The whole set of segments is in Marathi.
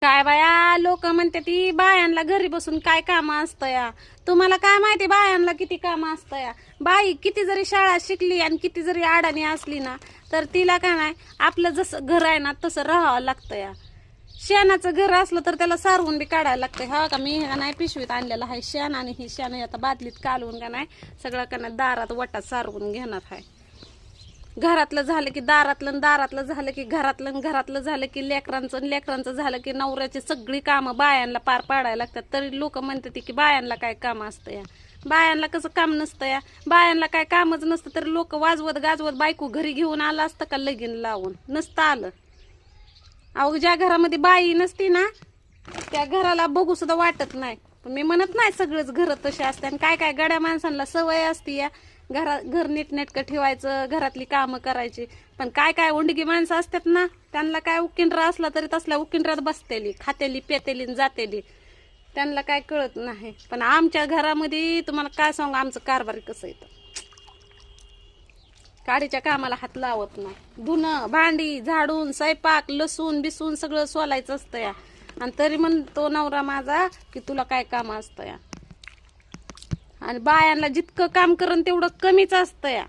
काय बाया, लोक म्हणते ती बायांना घरी बसून काय काम असतं या. तुम्हाला काय माहिती बायांना किती काम असतं या. बाई किती जरी शाळा शिकली आणि किती जरी अडाणी असली ना, तर तिला काय नाही, आपलं जसं घर आहे ना तसं राहावं लागतं या. शेणाचं घर असलं तर त्याला सारवून बी काढायला लागतं. हा का, मी नाही पिशवीत आणलेलं आहे शेण, आणि ही शेण आता बादलीत कालवून का नाही सगळं का नाही दारात वटात सारवून घेणार आहे. घरातलं झालं की दारातलं, दारातलं झालं की घरातलं, घरातलं झालं की लेकरांचं, लेकरांचं झालं की नवऱ्याची सगळी कामं बायांना पार पाडायला लागतात. तरी लोक म्हणतात की बायांना काय काम असतं या. बायांना कसं काम नसतं या. बायांना काय कामच नसतं तर लोक वाजवत गाजवत बायको घरी घेऊन आलं असतं का लगीन लावून? नसतं आलं. अहो, ज्या घरामध्ये बाई नसती ना त्या घराला बघू सुद्धा वाटत नाही. पण मी म्हणत नाही सगळंच घर तसे असते, आणि काय काय गड्या माणसांना सवय असती या घर नीटनेटकं ठेवायचं, घरातली कामं करायची. पण काय काय उंडगी माणसं असतात ना, त्यांना काय उकिंडरा असला तरी तसल्या उकिंडरात बसतेली, खातेली, पेतेली, जातेली. त्यांना काय कळत नाही. पण आमच्या घरामध्ये तुम्हाला काय सांगू, आमचं कारभारी कसं येतं. काडीच्या कामाला हात लावत नाही. धुणं भांडी झाडून स्वयंपाक लसूण बिसून सगळं सोलायचं असतं या. आणि तरी म्हणतो नवरा माझा की तुला काय काम असतं या. आणि बायांना जितकं काम करण तेवढं कमीच असतं या.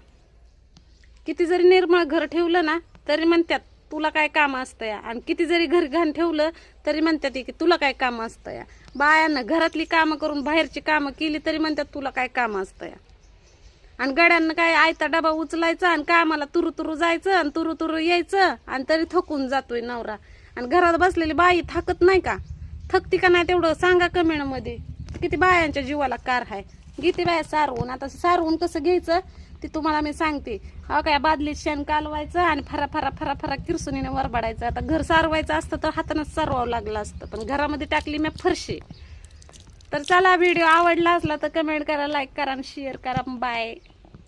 किती जरी निर्मळ घर ठेवलं ना तरी म्हणतात तुला काय काम असतं या. आणि किती जरी घर घाण ठेवलं तरी म्हणतात की तुला काय काम असतं या. बायांना घरातली कामं करून बाहेरची कामं केली तरी म्हणतात तुला काय काम असतं या. आणि गड्यांना काय आयता डबा उचलायचा आणि कामाला तुरु तुरु जायचं आणि तुरु तुरु यायचं, आणि तरी थकून जातोय नवरा. आणि घरात बसलेली बाई थकत नाही का? थकती का नाही तेवढं सांगा कमेंट मध्ये. किती बायांच्या जीवाला कार आहे. किती बाया सारवून, आता सारवून कसं घ्यायचं ते तुम्हाला मी सांगते. हा काय, बादलीत शेण कालवायचं आणि फरा फरा फरा फरा किरसुनीने वरबाडायचं. आता घर सारवायचं असतं तर हातानंच सारवावं लागलं असतं, पण घरामध्ये टाकली मी फरशी. तर चला, व्हिडिओ आवडला असला तर कमेंट करा, लाईक करा आणि शेअर करा. बाय.